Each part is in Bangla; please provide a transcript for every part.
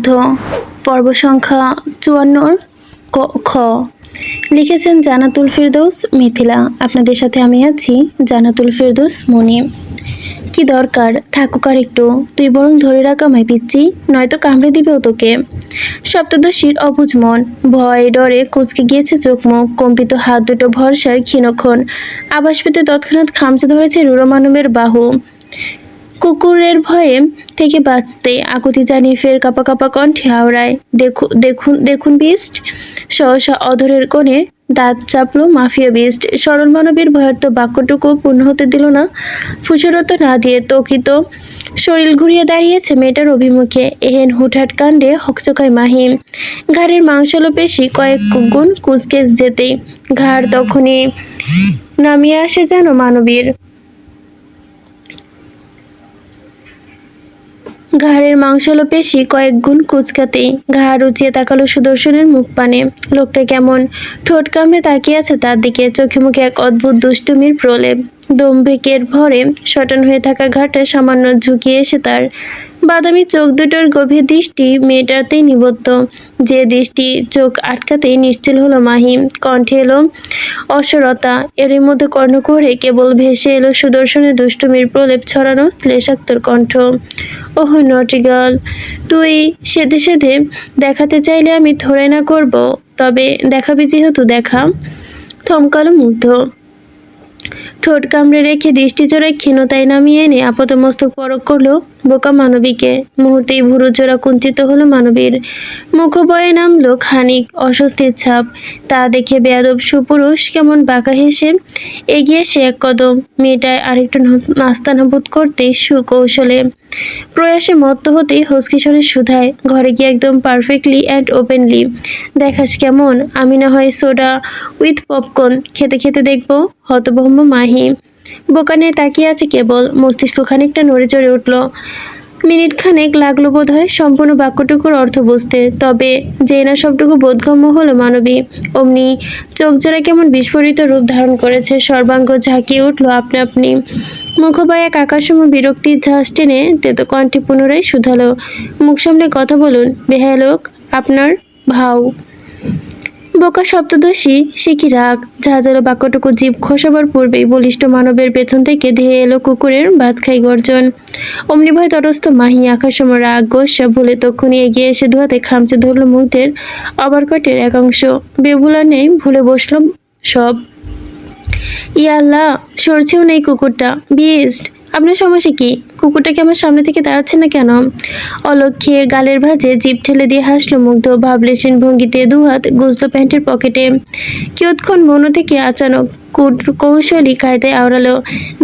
মুগ্ধ পর্ব সংখ্যা ৫৪ খ লিখেছেন জান্নাতুল ফেরদৌস মিথিলা। আপনাদের সাথে আমি আছি জান্নাতুল ফেরদৌস মনি। কি দরকার, থাকুক আর একটু, তুই বরং ধরে রাখ আমায় পিচ্ছি, নয়তো কামড়ে দিবেও তোকে। সপ্তদশীর অবুঝ মন ভয়ে ডরে কুঁচকে গিয়েছে চোখ মুখ, কম্পিত হাত দুটো ভরসার ক্ষীণক্ষণ আবাস পেতে তৎক্ষণাৎ খামচে ধরেছে রুরমানবের বাহু। কুকুরের ভয়ে থেকে বাঁচতে আকুতি জানিয়ে ফের কাপা কাপা কণ্ঠে আওড়ায়, দেখুন দেখুন দেখুন বিস্ট। সহসা অধরের কোণে দাঁত চাপলো মাফিয়া বিস্ট। সরল মানবীর ভয়ার্থ বাক্যটুকু পূর্ণ হতে দিল না, ফুসরত না দিয়ে তকিত শরীর ঘুরিয়ে দাঁড়িয়েছে মেয়েটার অভিমুখে। এহেন হুটহাট কাণ্ডে হকচকায় মাহিম। ঘাড়ের মাংসল পেশি কয়েক গুণ কুঁচকে যেতেই ঘাড় তখনই নামিয়ে আসে যেন মানবীর। ঘাড়ের মাংসল পেশি কয়েক গুণ কুচকাতেই ঘাড় উঁচিয়ে তাকালো সুদর্শনের মুখ পানে। লোকটা কেমন ঠোঁট কামড়ে তাকিয়ে আছে তার দিকে, চোখে মুখে এক অদ্ভুত দুষ্টুমির প্রলেপ। দম্ভিকের ভরে সটান হয়ে থাকা ঘাটটা সামান্য ঝুঁকিয়ে এসে তার বাদামি চোখ দুটোর গভীর দৃষ্টি মেয়েটাতেই নিবদ্ধ। যে দৃষ্টি চোখ আটকাতেই নিশ্চল হলো মাহিম। কণ্ঠে এলো অসরতা, এরই মধ্যে কর্ণকুহরে কেবল ভেসে এলো সুদর্শনের দুষ্টুমির প্রলেপ ছড়ানো শ্লেষাক্তর কণ্ঠ। ওহ নটি গার্ল, তুই সেধে সেধে দেখাতে চাইলে আমি থোড়াই না করব, তবে দেখাবি যেহেতু দেখা। থমকালো মুগ্ধ, ঠোঁট কামড়ে রেখে দৃষ্টি জোড়ায় ক্ষীণতায় নামিয়ে এনে আপাতমস্তক পরক করলো বোকা মানবীকে। মুহূর্তেই ভুরু জোড়া কুঞ্চিত হলো মানবীর, মুখবয়ে নামলো খানিক অস্বস্তির ছাপ। তা দেখে বেয়াদব সুপুরুষ কেমন বাঁকা হেসে এগিয়ে এসে এক কদম মেয়েটায় আরেকটু নাস্তানা বোধ করতেই সুকৌশলে প্রয়াসে মত্ত হতেই হস্কিস্বরে শুধায়, ঘরে গিয়ে একদম পারফেক্টলি অ্যান্ড ওপেনলি দেখাস কেমন? আমি না হয় সোডা উইথ পপকর্ন খেতে খেতে দেখবো। হতভম্ব মাহি বোকানে তাকিয়ে আছে কেবল, মস্তিষ্ক খানিকটা নড়ে চড়ে উঠল। মিনিট খানেক লাগলো বোধ হয় সম্পূর্ণ বাক্যটুকুর অর্থ বুঝতে, তবে যে না সবটুকু বোধগম্য হলো মানবী। অমনি চোখ জোড়া কেমন বিস্ফোরিত রূপ ধারণ করেছে, সর্বাঙ্গ ঝাঁকিয়ে উঠল আপনা আপনি। মুখবায় এক আকাশসম বিরক্তির ঝাঁস টেনে তেতো কণ্ঠে পুনরায় শুধালো, মুখ সামলে কথা বলুন বেহায়া লোক, আপনার ভাও। বোকা সপ্তদশী সে কি রাগ, ঝাঁঝালো বাক্যটুকু জীব খসাবার পূর্বেই বলিষ্ঠ মানবের পেছন থেকে ধেয়ে এলো কুকুরের বাজখাই গর্জন। অমনি ভয় তটস্থ মাহি আকাশসম রাগ গোস্বা ভুলে তক্ষুনি এগিয়ে এসে ধোয়াতে খামচে ধরল মুগ্ধের অবারকটের একাংশ। বেবুলা নেই, ভুলে বসল সব। ইয়া আল্লাহ, সরছেও নেই কুকুরটা। বিস্ট, আপনার সমস্যা কি? কুকুরটাকে আমার সামনে থেকে দাঁড়াচ্ছে না কেন? অলক্ষ্যে গালের ভাঁজে জিভ ঠেলে দিয়ে হাসলো মুগ্ধ ভাবলেশীন ভঙ্গিতে, দুহাত গুজলো প্যান্টের পকেটে। কিয়ৎক্ষণ মন থেকে আচানক কৌশলী কায়দায় আওড়ালো,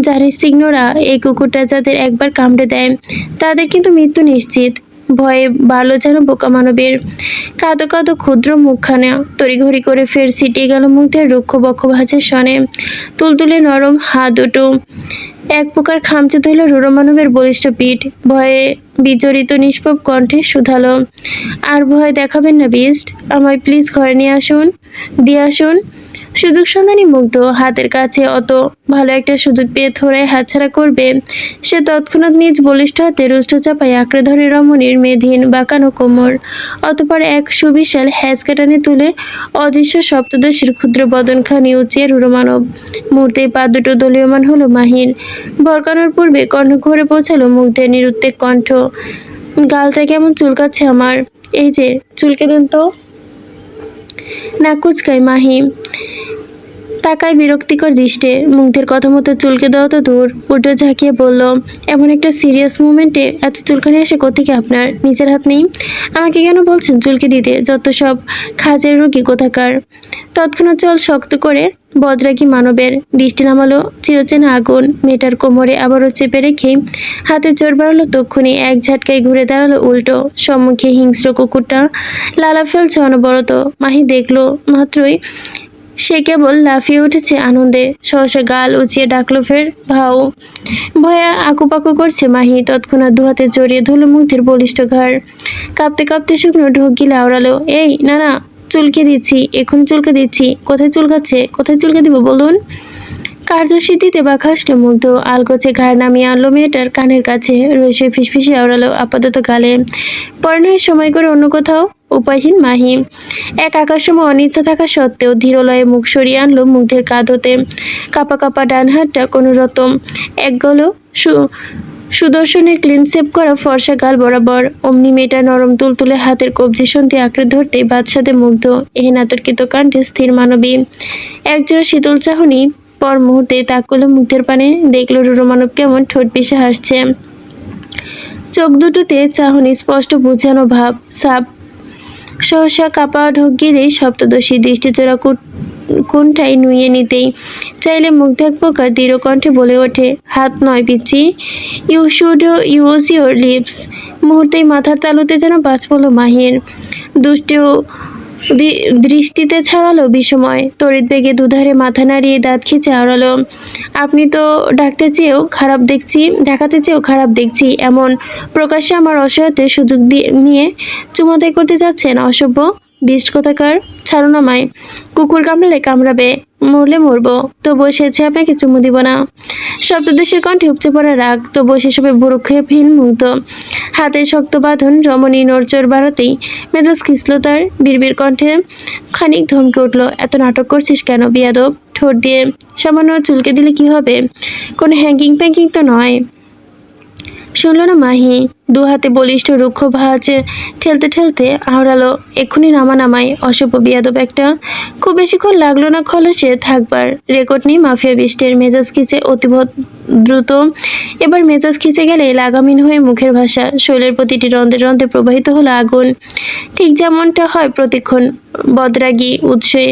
জানিস সিগনোরা, এই কুকুরটা যাদের একবার কামড়ে দেয় তাদের কিন্তু মৃত্যু নিশ্চিত। ভয়ে বাড়ল যেন বোকা মানবের। কাঁদো কাঁদো ক্ষুদ্র মুখখানা তড়িঘড়ি করে ফের ছিটিয়ে গেল মুগ্ধের রুক্ষ বক্ষ ভাঁজের সনে। তুলতুলে নরম হাত দুটো এক প্রকার খামচে ধরল রুরমানবের বলিষ্ঠ পিঠ। ভয়ে বিচরিত নিষ্পাপ কণ্ঠে শুধালো, আর ভয় দেখাবেন না বিস্ট, আমায় প্লিজ ঘরে নিয়ে আসুন, দিয়ে আসুন। সুযোগ সন্ধানী মুগ্ধ, হাতের কাছে অত ভালো একটা সুযোগ পেয়ে থোড়াই হাতছাড়া করবে সে তৎক্ষণাৎ নিজ বলিষ্ঠ হাতে রুষ্ট চাপায় আঁকড়ে ধরে রমণীর মেধহীন বাঁকানো কোমর। অতপর এক সুবিশাল হ্যাচকাটানে তুলে অদৃশ্য সপ্তদশীর ক্ষুদ্র বদনখানি উঁচিয়ে রুরমানব। মুহূর্তেই পা দুটো দলীয়মান হলো মাহির। ভরকানোর পূর্বে কর্ণকুহরে পৌঁছালো মুগ্ধের নিরুত্তেক কণ্ঠ, গালটা কেমন চুলকাচ্ছে আমার, এই যে চুলকে দেন তো। নাক কুচকায় মাহি, তাকায় বিরক্তিকর দৃষ্টে। মুগ্ধের কথা মতো চুলকে দেওয়া তো দূর, উল্টো ঝাঁকিয়ে বলল, এমন একটা সিরিয়াস মুমেন্টে এত চুলকানি আসে কোত্থেকে আপনার? নিজের হাত নেই? আমাকে কেন বলছেন চুলকে দিতে? যত সব খাজের রোগী কোথাকার। তৎক্ষণাৎ চল শক্ত করে বদরাগী মানবের দৃষ্টি নামালো চিরচেনা আগুন মেয়েটার কোমরে আবারও চেপে রেখেই হাতে জোর বাড়ালো। তক্ষুনি এক ঝাটকায় ঘুরে দাঁড়ালো উল্টো। সম্মুখে হিংস্র কুকুরটা লালা ফেলছে অনবরত। মাহি দেখলো মাত্রই সে কেবল লাফিয়ে উঠেছে আনন্দে, সহসা গাল উঁচিয়ে ডাকলো ফের ভাও। ভয়া আকুপাকু করছে মাহি, তৎক্ষণাৎ দুহাতে জড়িয়ে ধরল মুগ্ধের বলিষ্ঠ ঘাড়। কাঁপতে কাঁপতে শুকনো ঢোক গিলে আওড়ালো, এই না না, চুলকে দিচ্ছি, এখন চুলকে দিচ্ছি। কোথায় চুলকাচ্ছে? কোথায় চুলকে দিব বলুন? কার্যসিদ্ধিতে বা খাসলো মুগ্ধ। আলগোছে ঘাড় নামিয়ে আনলো মেয়েটার কানের কাছে, রয়েছে ফিসফিসে আওড়ালো আপাতত গালে। পরে সময় করে অন্য কোথাও। উপায়হীন মাহি এক আকাশসময় অনিচ্ছা থাকা সত্ত্বেও ধীরলয়ে মুখ সরিয়ে আনলো মুগ্ধের কাঁধ হতে। কাপা কাপা ডান হাতটা কোনো রকম এক গলো সুদর্শনের ক্লিন সেভ করা ফর্সা গাল বরাবর। অমনি মেয়েটা নরম তুলতুলে হাতের কবজি সন্ধি আঁকড়ে ধরতেই বাদশাতে মুগ্ধ, এহেন আতর্কিত কণ্ঠে স্থির মানবী। একজোড়া শীতল চাহনি পর মুহূর্তে তাক করলো মুগ্ধের পানে। দেখলো রুরো মানব কেমন ঠোঁট পিষে হাসছে। চোখ দুটোতে চাহনি স্পষ্ট বুঝানো ভাব সাপ। সহসা কাপা ঢোক গিলেই সপ্তদশী দৃষ্টিচোরা কোনটাই নুইয়ে নিতেই চাইলে মুগ্ধ এক প্রকার দৃঢ় কণ্ঠে বলে ওঠে, হাত নয় পিচ্ছি, you should use your lips. মুহূর্তেই মাথার তালুতে যেন বাজ পড়ল মাহির। দুষ্ট দৃষ্টিতে ছাড়ালো বিস্ময়। তড়িৎ বেগে দুধারে মাথা নাড়িয়ে দাঁত খিচে আওড়ালো, আপনি তো দেখাতে চেয়েও খারাপ দেখছি। এমন প্রকাশ্যে আমার অসহায়তে সুযোগ নিয়ে চুমাদাই করতে যাচ্ছেন, অসভ্য বিষ্ট কোথাকার। ছাড়ুন আমায়, কুকুর কামড়ালে কামড়াবে, মরলে মরবো, তবুও সেছে আপনাকে চুমু দিব না। সপ্তদশীর কণ্ঠে উপচে পড়া রাগ, তবুও সেসবে ভ্রুক্ষেপহীন মুগ্ধ। হাতের শক্ত বাঁধন রমণী নড়চড় বাড়াতেই মেজাজ খিসল তার। বিড়বিড় কণ্ঠে খানিক ধমকে উঠল, এত নাটক করছিস কেন বিয়াদব? ঠোঁট দিয়ে সামান্য চুলকে দিলে কি হবে? কোনো হ্যাঙ্কিং প্যাঙ্কিং তো নয়। শুনল না মাহি? দু হাতে বলিষ্ঠ রুক্ষ ভাঁজে ঠেলতে ঠেলতে আওড়ালো, এক্ষুনি নামাই, অসভ্য বিয়াদব একটা। খুব বেশিক্ষণ লাগলো না খলসে থাকবার। রেকর্ড নেই মাফিয়া বিষ্টের। মেজাজ খিচে অতীব দ্রুত। এবার মেজাজ খিচে গেলে লাগামহীন হয়ে মুখের ভাষা, শরীরের প্রতিটি রন্ধ্রে রন্ধ্রে প্রবাহিত হলো আগুন। ঠিক যেমনটা হয় প্রতিক্ষণ বদরাগী উৎসে।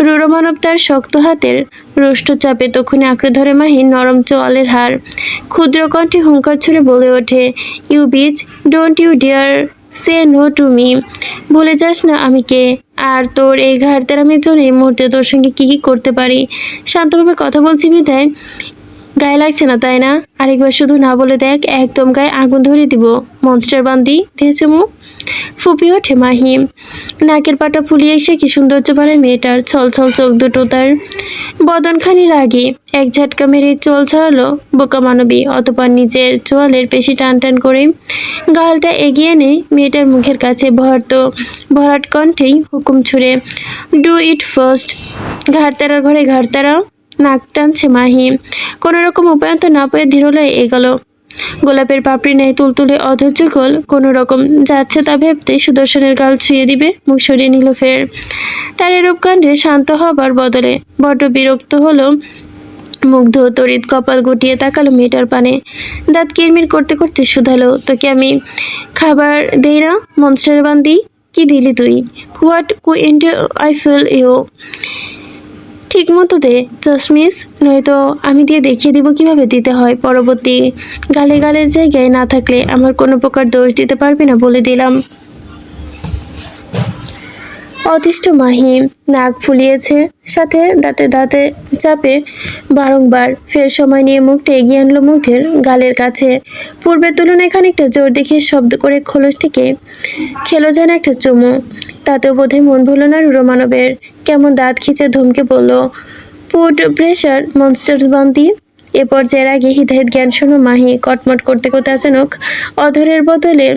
রুরো মানব তার শক্ত হাতের রুষ্ট চাপে তখনই আঁকড়ে ধরে মাহির নরম চোয়ালের হাড়। ক্ষুদ্র কণ্ঠে হুঙ্কার ছুড়ে বলে ওঠে, you bitch, don't you dare say no to me. ভুলে যাস না আমি কে, আর তোর এই ঘাড়তেরামির জন্য এই মুহূর্তে তোর সঙ্গে কি করতে পারি। শান্তভাবে কথা বলছি বিধায় গায়ে লাগছে না, তাই না? আরেকবার শুধু না বলে দেখ, একদম গায়ে আগুন ধরিয়ে দিব। মনস্টার বান্দি ধেচুমু। ফুপিয়ে ওঠে মাহি। নাকের পাটা ফুলিয়ে এসে কি সৌন্দর্য বাড়ে মেয়েটার। ছল ছল চোখ দুটো তার বদনখানি রাগে। এক ঝাটকা মেরে চোল ছাড়ালো বোকা মানবী। অতপর নিজের চোয়ালের পেশি টান টান করে গালটা এগিয়ে এনে মেয়েটার মুখের কাছে ভরাট কণ্ঠেই হুকুম ছুড়ে, ডু ইট ফার্স্ট। ঘাড়তারার ঘরে ঘাড়তারা। নাক টানছে মাহি। কোনো রকম উপায়ন্ত না পেয়ে ধীরলয়ে এগোলো। গোলাপের পাপড়ি নেয় তুলতুলে অধৈর্য গোল। কোনো রকম যাচ্ছে তা ভেবতে সুদর্শনের গাল ছুঁয়ে দিবে, মুখ সরিয়ে নিল ফের। তার এরূপ কাণ্ডে শান্ত হবার বদলে বড্ড বিরক্ত হলো মুগ্ধ। তড়িৎ কপাল গুটিয়ে তাকালো মেয়েটার পানে। দাঁত কিরমির করতে করতে শুধালো, তোকে আমি খাবার দেই না মনস্টার বান্দি? কি দিলি তুই? What quint I feel you. ঠিক মতো দে চশমিস, নয়তো আমি দিয়ে দেখিয়ে দিব কিভাবে দিতে হয়। পরবর্তী গালের জায়গায় না থাকলে আমার কোনো প্রকার দোষ দিতে পারবি না বলে দিলাম। অতিষ্ঠ মাহি নাক ফুলিয়েছে, সাথে দাঁতে চাপে বারংবার। ফের সময় নিয়ে মুখটা এগিয়ে আনলো মুগ্ধের গালের কাছে। পূর্বের তুলনায় খানিকটা জোর দেখিয়ে শব্দ করে খোলস থেকে খেলো যেন একটা চুমু। তাতেও বোধহয় মন ভুলো না রুরো মানবের। কেমন দাঁত খিচে ধমকে বলল, পুট প্রেশার মনস্টার বান্দি। এ পর্যায়ের আগে হিতাহিত জ্ঞান শোনো মাহি। কটমট করতে করতে আচানক অধরের বদলে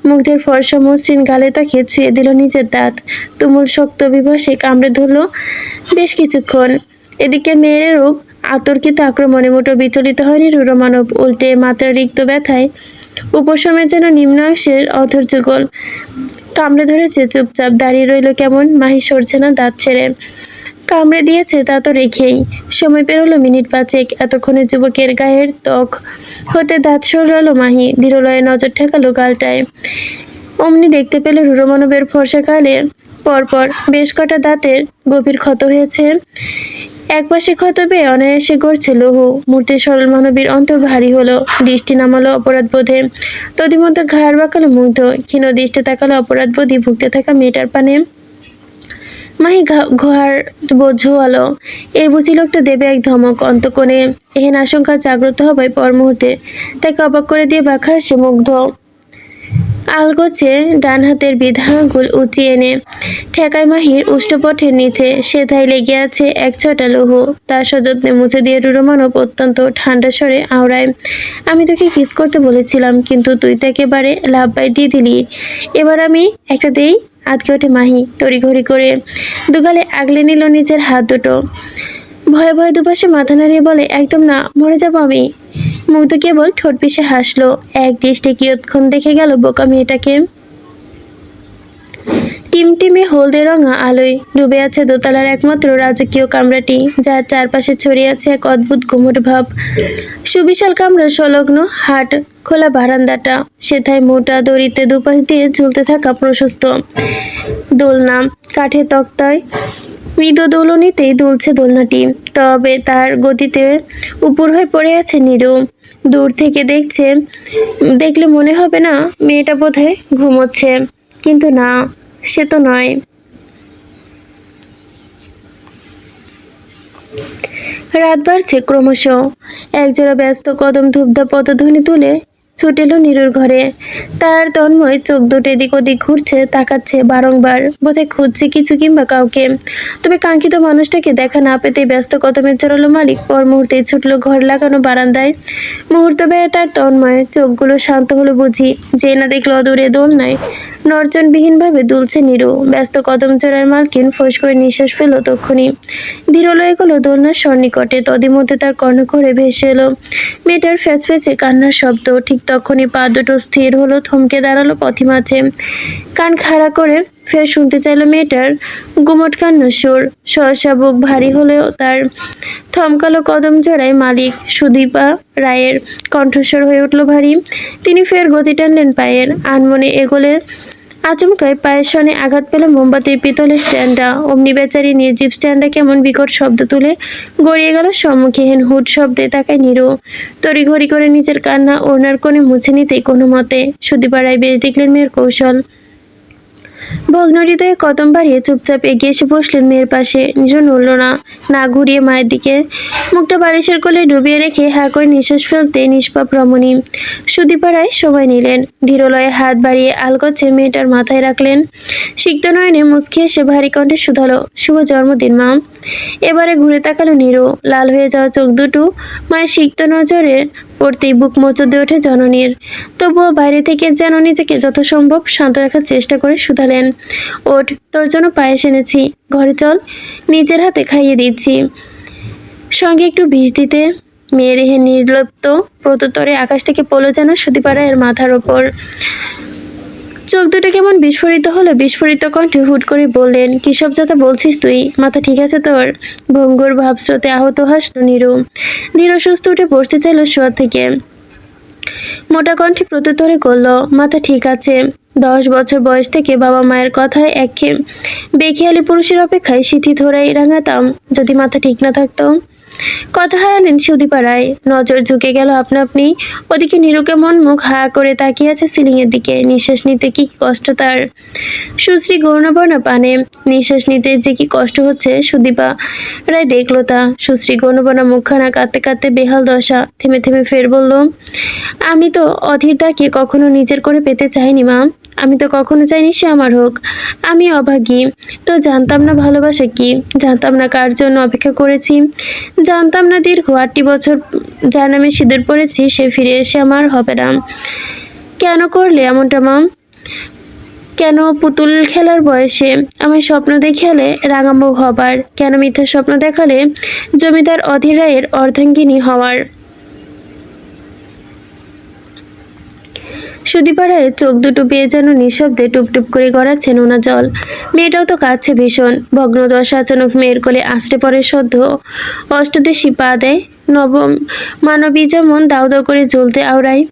মুগ্ধের ফর্সা মসৃণ গালে তাকে ছুঁয়ে দিল নিজের দাঁত। তুমুল শক্ত বিভাসে কামড়ে ধরল বেশ কিছুক্ষণ। এদিকে মেয়ের রূপ আতর্কিত আক্রমণে মোটো বিচলিত হয়নি রুরো মানব। উল্টে মাত্রা রিক্ত ব্যথায় উপশমে যেন নিম্নাংশের অধৈর্য গোল কামড়ে ধরেছে। চুপচাপ দাঁড়িয়ে রইল কেমন। মাহি সরছে না দাঁত ছেড়ে। কামড়ে দিয়েছে তা তো রেখেই। সময় পেরোলো মিনিট 5। এতক্ষণে যুবকের গায়ের ত্বক হতে দাঁত সরালো মাহি। ধীরলয়ে নজর ঠেকালো গালটায়। অমনি দেখতে পেল রুরো মানবের ফর্সা গালে পরপর বেশ কটা দাঁতের গভীর ক্ষত হয়েছে। একপাশে ক্ষত পেয়ে অনায়াসে গড়ছে লৌহ। মূর্তি সরল মানবীর অন্তর ভারী হলো। দৃষ্টি নামালো অপরাধ বোধে। তদিমতো ঘাড় বাঁকালো মুগ্ধ। ক্ষীণ দৃষ্টি তাকালো অপরাধ বোধই ভুগতে থাকা মেয়েটার পানে। মাহি ঘর বোঝোয়ালো। এই বুঝি লোকটা দেবে এক ধমক। অন্তকোণে এহেন আশঙ্কা জাগ্রত হবার পর মুহূর্তে তাকে অবাক করে দিয়ে বাঁকা হাসে মুগ্ধ। আলগোছে ডান হাতের বিধা আঙুল উঁচিয়ে এনে ঠেকায় মাহির উষ্ঠপথের নিচে। সেথায় লেগে আছে এক ছটা লৌহ। তার সযত্নে মুছে দিয়ে রুরো মানব অত্যন্ত ঠান্ডা স্বরে আওড়ায়, আমি তোকে কিস করতে বলেছিলাম, কিন্তু তুই তো একেবারে লাফ দিয়ে দিলি। এবার আমি একটা দেই। আটকে ওঠে মাহি তড়িঘড়ি করে, দুগালে আগলে নিল নিজের হাত দুটো। ভয়ে ভয়ে দুপাশে মাথা নাড়িয়ে বলে, একদম না, মরে যাবো আমি। মুগ্ধ কেবল ঠোঁট পিষে হাসলো। এক দৃষ্টে কিয়ৎক্ষণ দেখে গেল বোকা মেয়েটাকে। টিমটিমে হলদে রঙা আলোয় ডুবে আছে দোতলার একমাত্র রাজকীয় কামরাটি, যার চারপাশে ছড়িয়ে আছে এক অদ্ভুত ঘুমট ভাব। সুবিশাল কামরা সংলগ্ন হাট খোলা বারান্দাটা, সেথায় মোটা দড়িতে দুপাশ দিয়ে ঝুলতে থাকা প্রশস্ত দোলনা, কাঠের তক্তায় মৃদু দোলনিতেই দুলছে দোলনাটি, তবে তার গতিতে উপর হয়ে পড়ে আছে নীরু। দূর থেকে দেখলে মনে হবে না মেয়েটা বোধহয় ঘুমোচ্ছে, কিন্তু না, সে তো নয়। রাত বাড়ছে ক্রমশ। একজোড়া ব্যস্ত কদম ধূপধা পদধ্বনি তুলে ছুটে এলো নীরুর ঘরে। তার তন্ময় চোখ দুটো এদিক ওদিক ঘুরছে, তাকাচ্ছে বারংবার, বোধহয় খুঁজছে কিছু কিংবা কাউকে। তবে কাঙ্ক্ষিত মানুষটাকে দেখা না পেতে ব্যস্ত কদমের জোরালো মালিক পর মুহূর্তেই ছুটল ঘর লাগানো বারান্দায়। মুহূর্ত ব্যয়ে তার তন্ময় চোখগুলো শান্ত হলো বুঝি, যে না দেখলো অদূরে দোলনায় নর্জনবিহীনভাবে দুলছে নীরু। ব্যস্ত কদম জোড়ার মালকিন ফোঁস করে নিঃশ্বাস ফেল তক্ষুনি। ধীর লয়ে গেল দোলনার সন্নিকটে। তদিমধ্যে তার কর্ণকরে ভেসে এলো মেয়েটার ফ্যাচফ্যাচে কান্নার শব্দ। ঠিক তখনই পা দুটো স্থির হলো, থমকে দাঁড়ালো পথি মাঝে। কান খাড়া করে ফের শুনতে চাইল মেয়েটার গুমট কান্নার সুর। সহসা বুক ভারী হলেও তার থমকালো কদম জোড়ায় মালিক সুদীপা রায়ের কণ্ঠস্বর হয়ে উঠল ভারী। তিনি ফের গতি টানলেন পায়ের, আনমনে এগোলে আচমকায় পায়ের সনে আঘাত পেল মোমবাতির পিতলের স্ট্যান্ডটা। অমনি বেচারি নির্জীব স্ট্যান্ডটা কেমন বিকট শব্দ তুলে গড়িয়ে গেল সম্মুখীন। হুট শব্দে তাকায় নীরু। তড়িঘড়ি করে নিজের কান্না ওড়নার কোণে মুছে নিতেই কোনো মতে সুদীপা রায় বেশ দেখলেন মেয়ের কৌশল। ভগ্ন হৃদয়ে কদম বাড়িয়ে চুপচাপ এগিয়ে এসে বসলেন মেয়ের পাশে। নিজে নড়ল না, না ঘুরিয়ে মায়ের দিকে মুখটা বালিশের কোলে ডুবিয়ে রেখে হাঁ করে নিঃশ্বাস ফেলতে নিষ্পাপ রমণী। সুদীপা রায় সময় নিলেন, ধীরলয়ে হাত বাড়িয়ে আলগোছে মেয়েটার মাথায় রাখলেন। সিক্ত নয়নে মুচকি এসে ভারী কণ্ঠে শুধালো, শুভ জন্মদিন মা। এবারে ঘুরে তাকালো নীরু। লাল হয়ে যাওয়া চোখ দুটো মায়ের সিক্ত নজরে পড়তেই বুক মোচড়ে ওঠে জননীর। তবুও বাইরে থেকে যেন নিজেকে যত সম্ভব শান্ত রাখার চেষ্টা করে শুধালেন, ওঠ, তোর জন্য পায়েস এনেছি, ঘরে চল, নিজের হাতে খাইয়ে দিচ্ছি, সঙ্গে একটু বিষ দিতে। মেয়ের হে নির্লিপ্ত প্রত্যুত্তরে আকাশ থেকে পড়ল যেন সুদীপা রায়ের মাথার ওপর। চোখ দুটো কেমন বিস্ফোরিত হলো। বিস্ফোরিত কণ্ঠে হুট করে বললেন, কি সব যাতা বলছিস তুই? মাথা ঠিক আছে তোর? ভঙ্গুর ভাবস্রোতে আহত হাসল নীরু। ধীর সুস্থ উঠে বসতে চাইল শোয়া থেকে। মোটা কণ্ঠে প্রত্যুত্তরে করল, মাথা ঠিক আছে। 10 বছর বয়স থেকে বাবা মায়ের কথায় বেখেয়ালি পুরুষের অপেক্ষায় সিথি ধরাই রাঙাতাম যদি মাথা ঠিক না থাকতো। কথা হারালেন সুদীপা রায়। নজর ঝুঁকে গেল আপনা আপনি। ওদিকে নীরুকে মন মুখ হা করে তাকিয়ে আছে সিলিং এর দিকে। নিঃশ্বাস নিতে কি কষ্ট তার। সুশ্রী গৌরবর্ণা পানে নিঃশ্বাস নিতে যে কি কষ্ট হচ্ছে সুদীপা রায় দেখলো তা। সুশ্রী গৌরবর্ণা মুখখানা কাঁদতে কাঁদতে বেহাল দশা। থেমে থেমে ফের বলল, আমি তো অধীরদাকে কখনো নিজের করে পেতে চাইনি মা। আমি তো কখনো চাইনি সে আমার হোক। আমি অভাগী, তো জানতাম না ভালোবাসা কি, জানতাম না কার জন্য অপেক্ষা করেছি, জানতাম না দীর্ঘ 8টি বছর যার নামে সিঁদুর পড়েছি সে ফিরে এসে আমার হবে না। কেন করলে এমনটা মা? কেন পুতুল খেলার বয়সে আমায় স্বপ্ন দেখালে রাঙামুখ হবার? কেন মিথ্যা স্বপ্ন দেখালে জমিদার অধীর রায়ের অর্ধাঙ্গিনী হওয়ার? সুদীপা রায়ের চোখ দুটো বেয়ে যেন নিঃশব্দে টুপটুপ করে গড়াচ্ছে নোনা জল। মেয়েটাও তো কাঁদছে ভীষণ। ভগ্নদশা আচানক মেয়ের কোলে আশ্রে পড়ে সদ্য অষ্টদেশী পা দেয় নবম মানবী যেমন দাউ দাউ করে জ্বলতে আওড়ায়।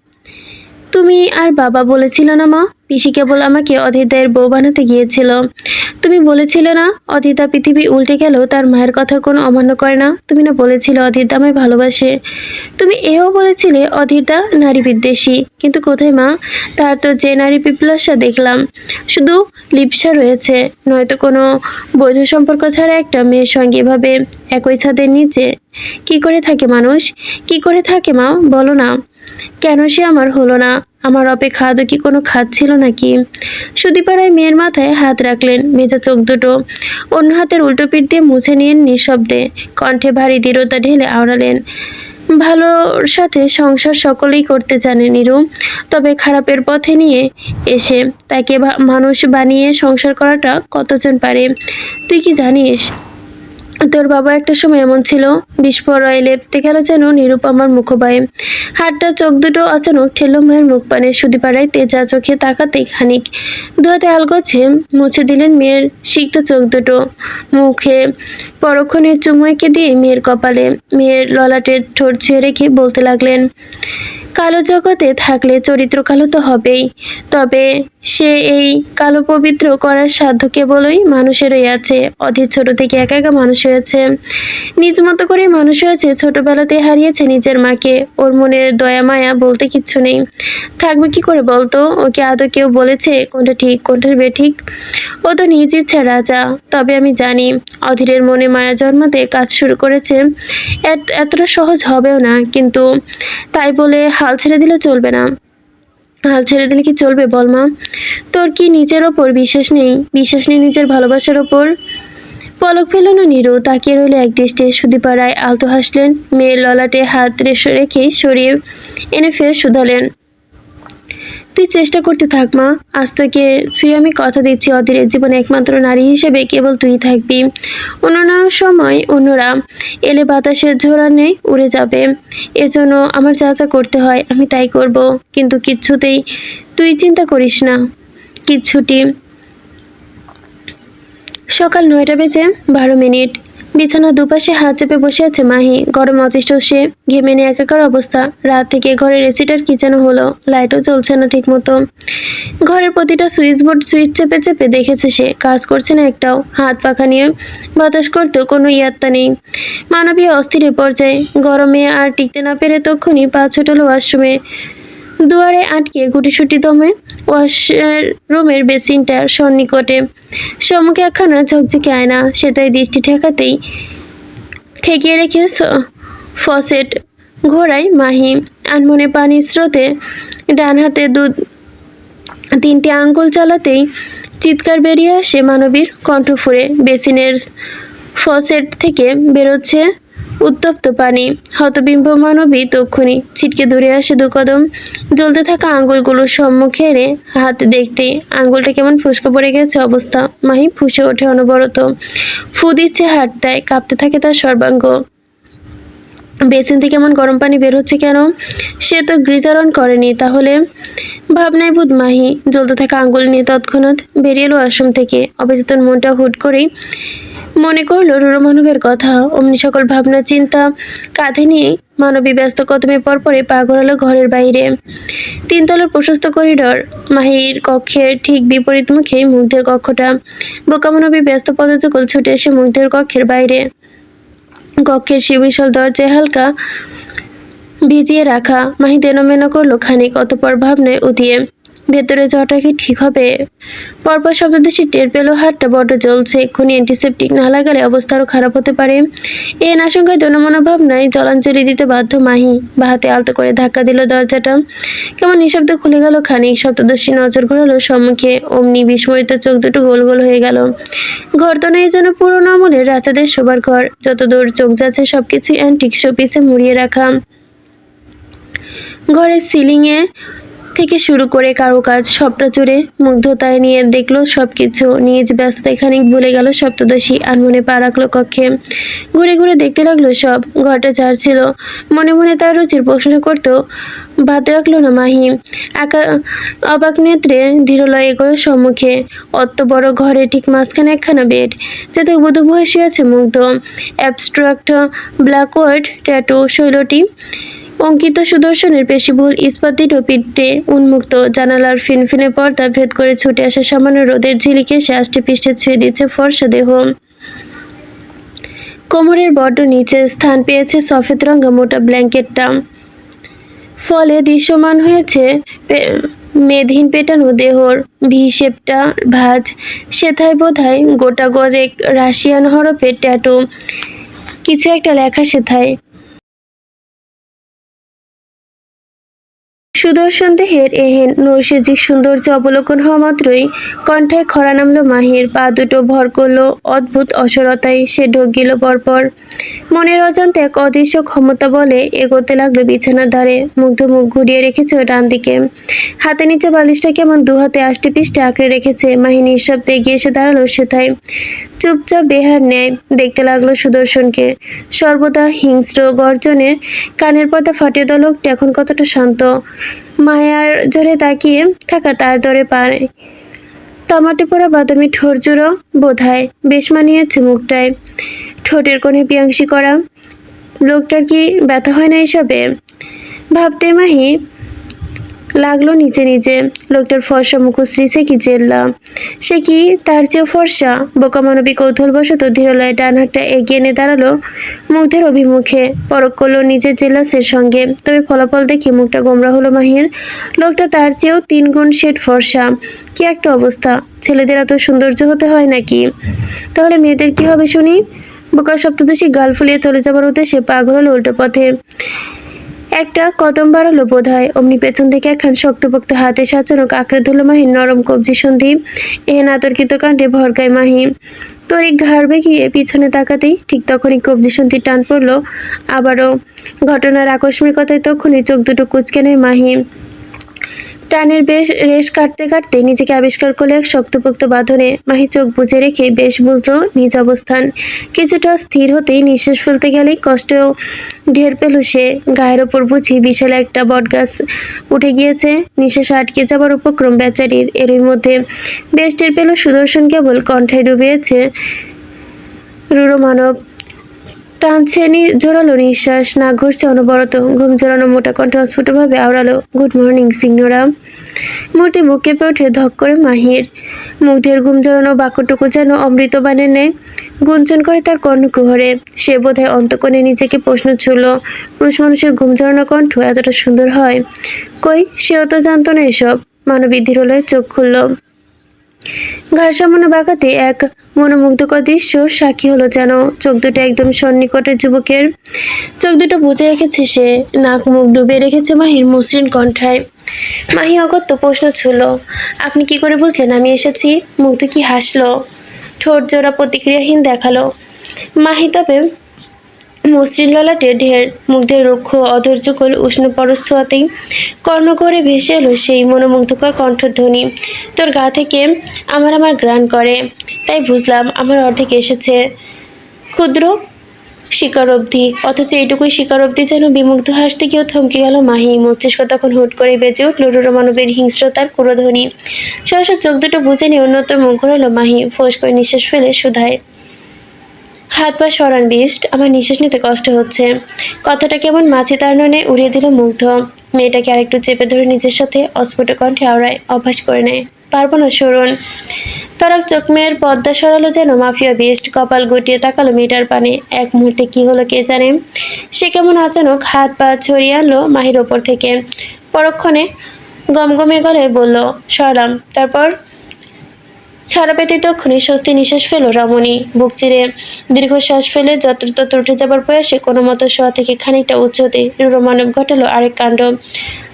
তুমি আর বাবা বলেছিল না মা, পিসি কেবল আমাকে অধীরদায়ের বউ বানাতে গিয়েছিল। তুমি বলেছিলে না অধীরদা পৃথিবী উল্টে গেল তার মায়ের কথার কোনো অমান্য করে না। তুমি না বলেছিলে অধীরদা আমায় ভালোবাসে। তুমি এও বলেছিলে অধীরদা নারী বিদ্বেষী। কিন্তু কোথায় মা, তার তো যে নারী পিপাসা দেখলাম শুধু লিপ্সা রয়েছে। নয়তো কোনো বৈধ সম্পর্ক ছাড়া একটা মেয়ের সঙ্গে এভাবে একই ছাদের নিচে কি করে থাকে মানুষ? কি করে থাকে মা, বলো না। কেন সে আমার হলো না? আমার অপেক্ষা আদৌ কি কোনো খাত ছিল নাকি? সুদীপাড়ায় মেয়ের মাথায় হাত রাখলেন, ভেজা চোখ দুটো অন্য হাতের উল্টো পিঠ দিয়ে মুছে নিয়ে নিঃশব্দে কণ্ঠে ভারী দৃঢ়তা ঢেলে আওড়ালেন, ভালোর সাথে সংসার সকলেই করতে জানে নিরু, তবে খারাপের পথে নিয়ে এসে তাকে মানুষ বানিয়ে সংসার করাটা কতজন পারে? তুই কি জানিস তোর বাবা একটা সময় এমন ছিল? বিস্ফোরয় লেপতে গেল যেন নিরুপমার মুখোপায়ে। হাতটা চোখ দুটো অচানক ঠেললো মায়ের মুখ পানে। সুদীপাড়ায় তেজা চোখে তাকাতেই খানিক দুহাতে আলগোছে মুছে দিলেন মেয়ের সিক্ত চোখ দুটো। মুখে পরক্ষণে চুমু এঁকে দিয়ে মেয়ের কপালে মেয়ের ললাটে ঠোঁট ছুঁয়ে রেখে বলতে লাগলেন, কালো জগতে থাকলে চরিত্র কালো তো হবেই, তবে সে এই কালো পবিত্র করার সাধ্য কেবলই মানুষেরই আছে। অধীর ছোট থেকে একা একা মানুষ হয়েছে, নিজ মতো করে মানুষ হয়েছে, ছোটবেলাতে হারিয়েছে নিজের মাকে। ওর মনে দয়া মায়া বলতে কিচ্ছু নেই, থাকবে কি করে বলতো? ওকে আদৌ কেউ বলেছে কোনটা ঠিক কোনটা বেঠিক? ও তো নিজ ইচ্ছা রাজা। তবে আমি জানি অধীরের মনে মায়া জন্মাতে কাজ শুরু করেছে, এতটা সহজ হবেও না, কিন্তু তাই বলে হাল ছেড়ে দিলে চলবে না। হাল ছেড়ে দিলে কি চলবে বল মা? তোর কি নিজের ওপর বিশ্বাস নেই? বিশ্বাস নেই নিজের ভালোবাসার ওপর? পলক ফেলল না নিরু, তাকিয়ে রইল একদৃষ্টে। সুদীপাড়ায় আলতো হাসলেন, মেয়ের ললাটে হাত রেখে সরিয়ে এনে ফের শুধালেন, তুই চেষ্টা করতে থাক মা, আজ তোকে ছুঁয়ে আমি কথা দিচ্ছি, অধীরের জীবনে একমাত্র নারী হিসেবে কেবল তুই থাকবি। অন্য সময় অন্যরা এলে বাতাসের ঝোড়া নেই উড়ে যাবে, এজন্য আমার যা যা করতে হয় আমি তাই করব, কিন্তু কিচ্ছুতেই তুই চিন্তা করিস না কিচ্ছুটি। সকাল 9টা বেজে 12 মিনিট। বিছানা দুপাশে হাত চেপে বসে আছে মাহি। গরমে অতিষ্ঠ সে, ঘেমে নিয়ে একাকার অবস্থা। রাত থেকে ঘরের এসিটার কি যেন হলো, লাইটও চলছে না ঠিক মতো। ঘরের প্রতিটা সুইচ বোর্ড সুইচ চেপে চেপে দেখেছে সে, কাজ করছে না একটাও। হাত পাখা নিয়ে বাতাস করতেও কোনো ইয়াত্তা নেই। মানবীয় অস্থির পর্যায়ে। গরমে আর টিকতে না পেরে তক্ষুনি পা ছুটল ওয়াশরুমে। দুয়ারে আটকে গুটিসুটি দমে ওয়াশের রুমের বেসিনটার সন্নিকটে সম্মুখে একখানা ঝকঝকে আয়না, সেটাই দৃষ্টি ঠেকিয়ে রেখে ফসেট ঘোড়ায় মাহি। আনমনে পানির স্রোতে ডান হাতে 3টি আঙ্গুল চালাতেই চিৎকার বেরিয়ে আসে মানবীর কণ্ঠ ফুঁড়ে। বেসিনের ফসেট থেকে বেরোচ্ছে উত্তপ্ত পানি। হতবিম্ব মানবী তক্ষুনি ছিটকে দূরে আসে 2 কদম। জ্বলতে থাকা আঙ্গুলগুলোর সম্মুখে এনে হাত দেখতেই আঙ্গুলটা কেমন ফুসকে পড়ে গেছে অবস্থা। মাহি ফুঁসে ওঠে অনবরত, ফু দিচ্ছে, হাত দেয়, কাঁপতে থাকে তার সর্বাঙ্গ। বেসিন থেকে কেমন গরম পানি বের হচ্ছে কেন? সে তো গিজার অন করেনি, তাহলে? ভাবনায় বুধ মাহি জ্বলতে থাকা আঙ্গুল নিয়ে তৎক্ষণাৎ বেরিয়ে এলো আশ্রম থেকে। অবচেতন মনটা হুট করেই মনে করলো রুরো মানবের কথা। অমনি সকল ভাবনা চিন্তা কাঁধে নিয়ে মানবী ব্যস্ত কদমে পরপরে পা ঘোরালো ঘরের বাইরে। 3 তলার প্রশস্ত করিডর, মাহির কক্ষের ঠিক বিপরীত মুখে মুগ্ধের কক্ষটা। বোকা মানবী ব্যস্ত পদযুগল ছুটে এসে মুগ্ধের কক্ষের বাইরে। কক্ষের শিবিশাল দরজায় হালকা ভিজিয়ে রাখা। মাহি দেনমেনা করলো খানিক, অতঃপর ভাবনায় উঠিয়ে ভেতরে যাওয়াটা কি ঠিক হবে? পরপর শব্দদেশী টের পেল হাতটা বড্ড জ্বলছে, এক্ষুনি অ্যান্টিসেপটিক না লাগালে অবস্থা আরও খারাপ হতে পারে। এই আশঙ্কায় দনমনা ভাবনায় জলাঞ্জলি দিতে বাধ্য মাহি। বাহাতে আলতো করে ধাক্কা দিল দরজাটা। কেমন নিঃশব্দে খুলে গেল খানিক। সপ্তদর্শী নজর ঘোরালো সম্মুখে, অমনি বিস্মরিত চোখ দুটো গোল গোল হয়ে গেল। ঘর তো নেই যেন পুরোনো আমলের রাজাদের শোবার ঘর, যতদূর চোখ যাচ্ছে সবকিছুই অ্যান্টিক শোপিসে মুড়িয়ে রাখা। ঘরের সিলিংয়ে থেকে শুরু করে কারুকাজ সবটা জুড়ে মুগ্ধতায় নিয়ে দেখলো সবকিছু। নিজ ব্যস্ততায় খানিক ভুলে গেল সপ্তদশী। আনমনে পা রাখলো কক্ষে, ঘুরে ঘুরে দেখতে লাগলো সব। ঘরটা যার ছিল, মনে মনে তার রুচির প্রশ্ন করতেও বাদ রাখলো না মাহি। অবাক নেত্রে ধীরলয়ে এগোয় সম্মুখে। অত বড় ঘরে ঠিক মাঝখানে একখানা বেড, যাতে উবুধু বয়ে শুয়ে আছে মুগ্ধ। অ্যাবস্ট্রাক্ট ব্ল্যাকওয়ার্ড ট্যাটু শৈলটি অঙ্কিত সুদর্শনের পেশিবহুল ইস্পাতি টপিতে উন্মুক্ত। জানালার ফিনফিনে পর্দা ভেদ করে ছুটে আসা সামান্য রোদের ঝিলিকে সে আষ্টে পৃষ্ঠে ছুঁয়ে দিচ্ছে ফর্সা দেহ। কোমরের বড্ড নিচে স্থান পেয়েছে সফেদ রঙা মোটা ব্ল্যাঙ্কেটটা, ফলে দৃশ্যমান হয়েছে মেদহীন পেটানো দেহর ভি-শেপটা ভাঁজ। সেথায় বোধহয় গোটা গরেক রাশিয়ান হরফে ট্যাটু, কিছু একটা লেখা সেথায়। সুদর্শন দেহের এহেন নৈসর্গিক সৌন্দর্য অবলোকন হওয়া মাত্রই কণ্ঠে খরা নামলো মাহির। পা দুটো ভর করলো অদ্ভুত অসরতায়। সে ঢোক গেল পরপর। মনের অজান্তে এক অদৃশ্য ক্ষমতা বলে এগোতে লাগলো বিছানার ধারে। মুগ্ধ মুখ ঘুরিয়ে রেখেছে ডান দিকে। হাতে নিচে বালিশটা কেমন দু হাতে আষ্টে পিষ্টে আঁকড়ে রেখেছে। মাহি নিঃশব্দে এগিয়ে এসে দাঁড়ালো সেথায়। চুপচাপ বেহার ন্যায় দেখতে লাগলো সুদর্শনকে। সর্বদা হিংস্র গর্জনে কানের পর্দা ফাটিয়ে দেওয়া লোকটি এখন কতটা শান্ত। মায়ার জোরে তাকিয়ে থাকা তার দরে পায়। টমাটো পোড়া বাদামি ঠোঁট জোড়ো বোধহয় বেশ মানিয়েছে মুখটায়। ঠোঁটের কোণে পিয়াংশি করা। লোকটার কি ব্যথা হয় না এসবে ভাবতে মাহি লাগলো নিচে নিজে। লোকটার ফর্সা মুখশ্রী সে কি জেল্লা। সে কি তার চেয়েও ফর্সা? বোকা মানবিক কৌতূহলবশত ধীরলয়ে ডান হাতটা এগিয়ে এনে দাঁড়ালো মুগ্ধের অভিমুখে। পরখ করলো নিজের জেলাসের সঙ্গে। তবে ফলাফল দেখে মুখটা গোমরা হলো মাহির। লোকটা তার চেয়েও 3 গুণ শেড ফর্সা। কি একটা অবস্থা! ছেলেদের এত সৌন্দর্য হতে হয় নাকি? তাহলে মেয়েদের কি হবে শুনি? বোকা সপ্তদশী গাল ফুলিয়ে চলে যাবার উদ্দেশ্যে পাগল হলো উল্টো পথে। একটা কদম বাড়ালো বোধ হয়। অমনি পেছন থেকে একখান শক্তপোক্ত হাতে সাজানো আঁকড়ে ধরল মাহির নরম কবজি সন্ধি। এহেন আতর্কিত কাণ্ডে ভরকায় মাহি। তড়িৎ ঘাড় বেঁকিয়ে পিছনে তাকাতেই ঠিক তখনই কবজি সন্ধির টান পড়লো আবারও। ঘটনার আকস্মিকতায় তখনই চোখ দুটো কুঁচকে নেয় মাহি। টানের বেশ রেশ কাটতে কাটতে নিজেকে আবিষ্কার করলে এক শক্তপোক্ত বাঁধনে। মাহি চোখ বুজে রেখে বেশ বুঝলো নিজ অবস্থান। কিছুটা স্থির হতেই নিঃশ্বাস ফেলতে গেলেই কষ্ট ঢের পেল সে। গায়ের ওপর বুঝি বিশাল একটা বটগাছ উঠে গিয়েছে। নিঃশ্বাস আটকে যাবার উপক্রম বেচারির। এরই মধ্যে বেশ টের পেল সুদর্শন কেবল কণ্ঠায় ডুবিয়েছে রূঢ় মানব। টানছে জোরালো নিঃশ্বাস। নাক ঘুরছে অনবরত। ঘুম জোরানো মোটা কণ্ঠে অস্ফুটভাবে আওড়ালো, গুড মর্নিং সিগনোরা। মূর্তি বুক কেঁপে ওঠে ধক করে মাহির। মুগ্ধের ঘুম জোরানো বাক্যটুকু যেন অমৃতবাণের ন্যায় গুঞ্জন করে তার কর্ণকুহরে। সে বোধহয় অন্তঃকোণে নিজেকে প্রশ্ন ছুড়ল, পুরুষ মানুষের ঘুম জোরানো কণ্ঠ এতটা সুন্দর হয়? কই, সেও তো জানতো না এসব। মানবী ধীরলয়ে চোখ খুলল। ঘাড় সামান্য বাঁকাতে এক মনোমুগ্ধকর দৃশ্যর সাক্ষী হলো যেন। চোখ দুটো একদম সন্নিকটের যুবকের। চোখ দুটো বুজে রেখেছে সে। নাক মুখ ডুবে রেখেছে মাহির মসৃণ কণ্ঠায়। মাহি অগত্য প্রশ্ন ছুড়ল, আপনি কি করে বুঝলেন আমি এসেছি? মুগ্ধ কি হাসলো। ঠোঁট জোড়া প্রতিক্রিয়াহীন দেখালো মাহি। তবে মসৃণ ললাটে ঢের। মুগ্ধের রুক্ষ অধৈর্যকল উষ্ণ পরশ ছোঁয়াতেই কর্ণ করে ভেসে এলো সেই মনোমুগ্ধকর কণ্ঠধ্বনি। তোর গা থেকে আমার ঘ্রাণ করে, তাই বুঝলাম আমার অর্ধেক এসেছে। ক্ষুদ্র স্বীকারোক্তি, অথচ এইটুকুই স্বীকারোক্তি যেন বিমুগ্ধ হাসতে গিয়েও থমকে গেল মাহি। মস্তিষ্ক তখন হুট করে বেজে উঠল রূঢ় মানবের হিংস্রতার কুরধ্বনি। সহসা চোখ দুটো বুঝে নিয়ে অন্যত্র মুখ ঘোরালো মাহি। ফোঁস করে নিঃশ্বাস ফেলে শুধায়, হাত পা সরান বিস্ট, আমার নিঃশ্বাস নিতে কষ্ট হচ্ছে। কথাটা কেমন মাছি তাড়ানো উড়িয়ে দিল মুগ্ধ। মেয়েটাকে আরেকটু চেপে ধরে নিজের সাথে অস্ফুট কণ্ঠে আওড়ায়, অভ্যাস করে নেয়। পারবো না, সরুন। তরক চোখ মেয়ের পর্দা সরালো যেন মাফিয়া বিস্ট। কপাল গুটিয়ে তাকালো মেয়েটার পানে। এক মুহূর্তে কি হলো কে জানে। সে কেমন আচানক হাত পা ছড়িয়ে আনলো মাহির ওপর থেকে। পরক্ষণে গমগমে গলায় বলল, সরলাম। তারপর ছাড়া পেতে তক্ষুনি স্বস্তি নিঃশ্বাস ফেলো রমণী। বুক চিরে দীর্ঘশ্বাস ফেলে যত্রতত্র উঠে যাবার প্রয়াসে কোনো মতো শোয়া থেকে খানিকটা উচ্চতে রূঢ় মানব ঘটালো আরেক কাণ্ড।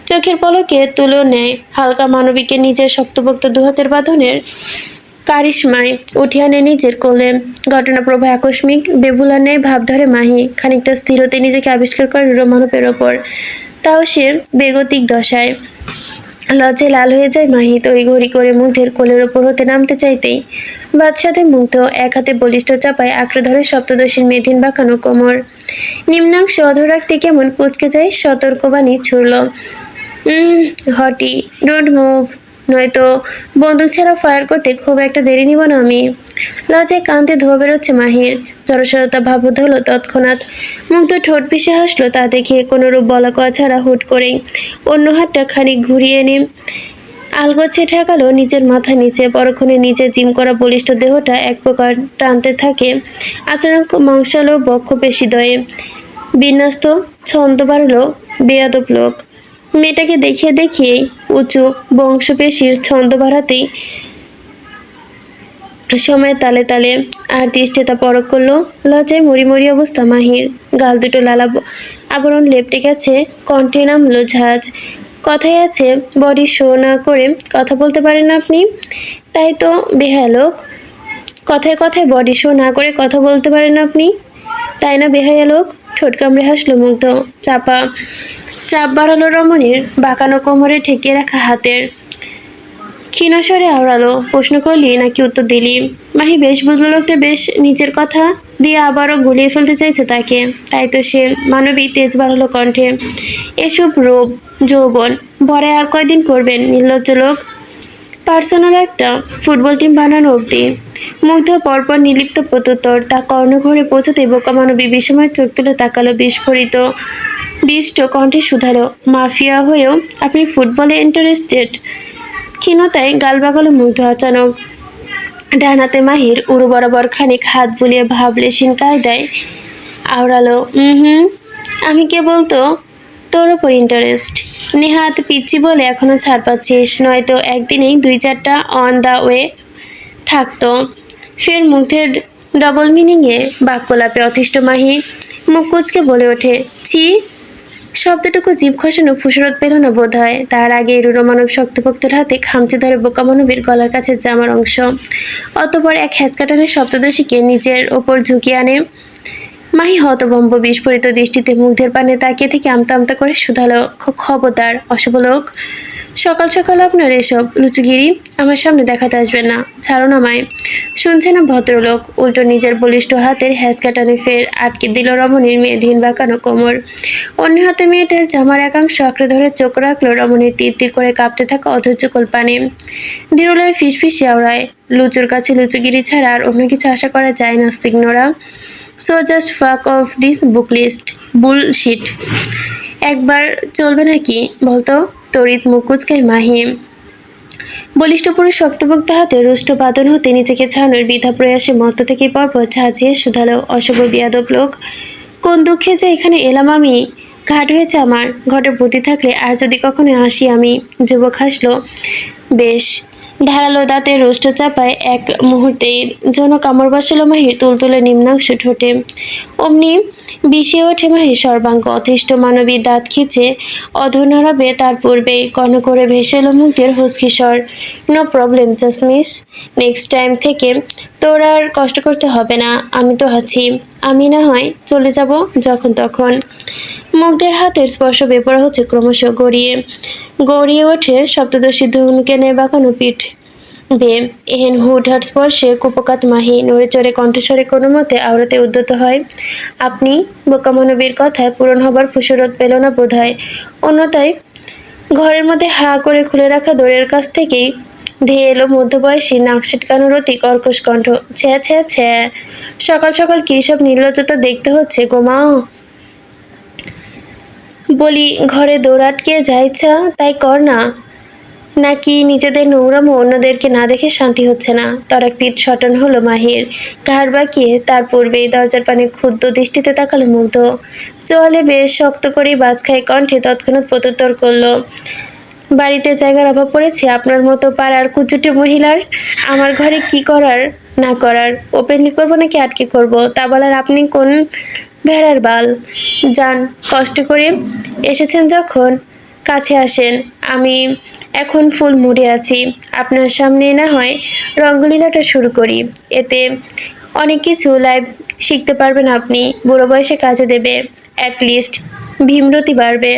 চোখের পলকে তুলো নেয় হালকা মানবীকে নিজের শক্তপোক্ত দুহাতের বাঁধনের কারিশমায় উঠিয়ে আনে নিজের কোলে। ঘটনা প্রভা আকস্মিক বেবুলা নেয় ভাব ধরে মাহি। খানিকটা স্থির হতে নিজেকে আবিষ্কার করে রূঢ় মানবের ওপর, তাও সে বেগতিক দশায়। লজ্জায় লাল হয়ে যায় মাহি। তড়িঘড়ি করে মুগ্ধের কোলের ওপর হতে নামতে চাইতেই বাদশাতে মুগ্ধ এক হাতে বলিষ্ঠ চাপায় আঁকড়ে ধরে সপ্তদশীর মেধিন বাঁকানো কোমর। নিম্নাংশ অধর রাখতে কেমন কুচকে যায় সতর্কবাণী ছুড়ল, হটি, ডোন্ট মুভ, নয়তো বন্দুক ছাড়া ফায়ার করতে খুব একটা দেরি নিব না আমি। লজ্জায় কান্তে ধোয়া বেরোচ্ছে মাহির। জড়সড়তা ভাবুদ হলো তৎক্ষণাৎ। মুগ্ধ ঠোঁট পিষে হাসলো তা দেখে। কোনোরূপ বলা কওয়া ছাড়া হুট করেই অন্য হাতটা খানিক ঘুরিয়ে এনে আলগোছে ঠেকালো নিজের মাথা নিচে। পরক্ষণে নিজের জিম করা বলিষ্ঠ দেহটা এক প্রকার টানতে থাকে আচানক মাংসালো বক্ষ পেশিদ্বয়ে। বিন্যস্ত ছন্দ বাড়ল বেয়াদব লোক। মেয়েটাকে দেখিয়ে দেখিয়ে উঁচু বংশপেশির ছন্দ বাড়াতেই সময় তালে তালে আর দৃষ্টে তা পরখ করলো। লজ্জায় মরি অবস্থা মাহির। গাল দুটো লালা আবরণ লেপটে গেছে। কণ্ঠে নামলো ঝাঁজ। কথায় আছে বডি শো না করে কথা বলতে পারেন না আপনি। তাই তো বেহায়া লোক। কথায় কথায় বডি শো না করে কথা বলতে পারেন না আপনি, তাই না বেহায়া লোক? ঠোঁট কামড়ে হাসলো মুগ্ধ। চাপ বাড়ালো রমণীর বাঁকানো কোমরে ঠেকিয়ে রাখা হাতের। ক্ষীণস্বরে আওড়ালো, প্রশ্ন করলি নাকি উত্তর দিলি? মাহি বেশ বুঝলো লোকটা বেশ নিজের কথা দিয়ে আবারও গুলিয়ে ফেলতে চাইছে তাকে। তাই তো সে মানবী তেজ বাড়ালো কণ্ঠে। এসব রূপ যৌবন ভরে আর কয়দিন করবেন নির্লজ্জ লোক? পার্সোনাল একটা ফুটবল টিম বানানো অবধি। মুগ্ধ পরপর নির্লিপ্ত প্রত্যুত্তর। তা কর্ণঘরে পৌঁছতে বোকা মানবী বিষময় চোখ তুলে তাকালো, বিস্ফোরিত বিষ্ট কণ্ঠে শুধালো, মাফিয়া হয়েও আপনি ফুটবলে ইন্টারেস্টেড? ক্ষীণতায় গাল বাগালো মুগ্ধ। আচানক ডান হাতে মাহির উরু বরাবর খানিক হাত বুলিয়ে ভাবলেশীন কায়দায় আওড়ালো, হুম, আমি কে বলতো তোর ওপর ইন্টারেস্ট? নেহাত পিচ্ছি বলে এখনো ছাড় পাচ্ছিস, নয়তো একদিনেই 2-4টা অন দ্য ওয়ে থাকতো। ফের মুগ্ধের ডবল মিনিংয়ে বাক্যলাপে অতিষ্ঠ মাহি মুখ কুচকে বলে ওঠে, ছি। শব্দটুকু জিভ খসানো ফুসরত পেল না বোধ হয়। তার আগে রুরমানব শক্তপোক্তর হাতে খামচে ধরে বোকা মানবীর গলার কাছে জামার অংশ। অতপর এক হ্যাঁচকাটানের শব্দদর্শীকে নিজের ওপর ঝুঁকিয়ে আনে। মাহি হতভম্ব বিস্ফোরিত দৃষ্টিতে মুগ্ধের পানে তাকিয়ে থেকে আমতা আমতা করে শুধালো, খবরদার অশুভ লোক, সকাল সকাল আপনার এসব লুচুগিরি আমার সামনে দেখাতে আসবেন না। ছাড়ুন আমায়। শুনছে না ভদ্রলোক? উল্টো নিজের বলিষ্ঠ হাতের হ্যাঁচকাটানে ফের আটকে দিল রমণীর মেয়েধীন বাঁকানো কোমর। অন্য হাতে মেয়েটার জামার একাংশ আঁকড়ে ধরে চোখ রাখলো রমণীর তীর তীর করে কাঁপতে থাকা অধৈর্যকল পানে। দৃঢ়লয়ে ফিসফিসে আওড়ায়, লুচুর কাছে লুচুগিরি ছাড়া আর অন্য কিছু আশা করা যায় না সিগনোরা। So just fuck off this book list bullshit. একবার চলবে নাকি বলতো? তড়িৎ মুখ কুচকায় মাহি। বলিষ্ঠ পুরুষ শক্তপোক্ত হাতে রুষ্ট বাদন হতে নিজেকে ছাড়ানোর বৃথা প্রয়াসে মত্ত থেকে পরপর ঝাঁঝিয়ে শুধালো, অশুভ বিয়াদব লোক, কোন দুঃখে যে এখানে এলাম আমি? ঘাট হয়েছে আমার। ঘটে বুদ্ধি থাকলে আর যদি কখনো আসি আমি। যুবক হাসলো বেশ। ধারালো দাঁতের রোষ্ট চাপায় এক মুহূর্তের জন্য কামড় বসালো মাহির তুলতুলে নিম্নাংশ ঠোঁটে। অমনি বিষিয়ে ওঠে মাহির সর্বাঙ্গ। অতিষ্ঠ মানবী দাঁত খিচে অধর নাড়াবে তার পূর্বেই কর্ণ করে ভেসে এলো মুগ্ধের হুসকি স্বর, নো প্রবলেম জাসমিস, নেক্সট টাইম থেকে তোর আর কষ্ট করতে হবে না, আমি তো আছি। আমি না হয় চলে যাব যখন তখন। মুগ্ধের হাতের স্পর্শ বেপরা হচ্ছে ক্রমশ, গড়িয়ে গড়িয়ে ওঠে সপ্তদশী ধুমকেনে বাঁকানো পিঠ বে। এহেন হুটহাট স্পর্শে কুপকাত মাহি নড়ে চড়ে কণ্ঠস্বরে কোনো মতে আওড়াতে উদ্যত হয়, আপনি? বোকা মানবীর কথায় পূরণ হবার ফুসরত পেল না বোধ হয়। অন্যথায় ঘরের মধ্যে হা করে খুলে রাখা দোরের কাছ থেকেই ধেয়ে এলো মধ্যবয়সী নাক সিটকানোর অতি কর্কশ কণ্ঠ, ছ্যা ছ্যা ছ্যা, সকাল সকাল কী সব নির্লজ্জতা দেখতে হচ্ছে গো মা। বলি ঘরে দৌড় আটকে যা ইচ্ছা তাই কর না, নাকি নিজেদের নোংরামো অন্যদেরকে না দেখে শান্তি হচ্ছে না? তরাক পিঠ সটন হলো মাহির। ঘাড় বাঁকিয়ে তার পূর্বেই দরজার পানে ক্ষুব্ধ দৃষ্টিতে তাকালো মুগ্ধ। চোয়ালে বেশ শক্ত করেই বাজ খায় কণ্ঠে তৎক্ষণাৎ প্রত্যুত্তর করলো, বাড়িতে জায়গার অভাব পড়েছে আপনার মতো পাড়ার কুচুটে মহিলার? আমার ঘরে কি করার না করার ওপেনলি করবো নাকি আটকে করবো তা বলার আপনি কোন ভেড়ার বাল? যান, কষ্ট করে এসেছেন যখন কাছে আসেন। আমি এখন ফুল মুডে আছি। আপনার সামনে না হয় রঙ্গলীলাটা শুরু করি। এতে অনেক কিছু লাইভ শিখতে পারবেন আপনি। বুড়ো বয়সে কাজে দেবে, অ্যাটলিস্ট ভীমরতি বাড়বে।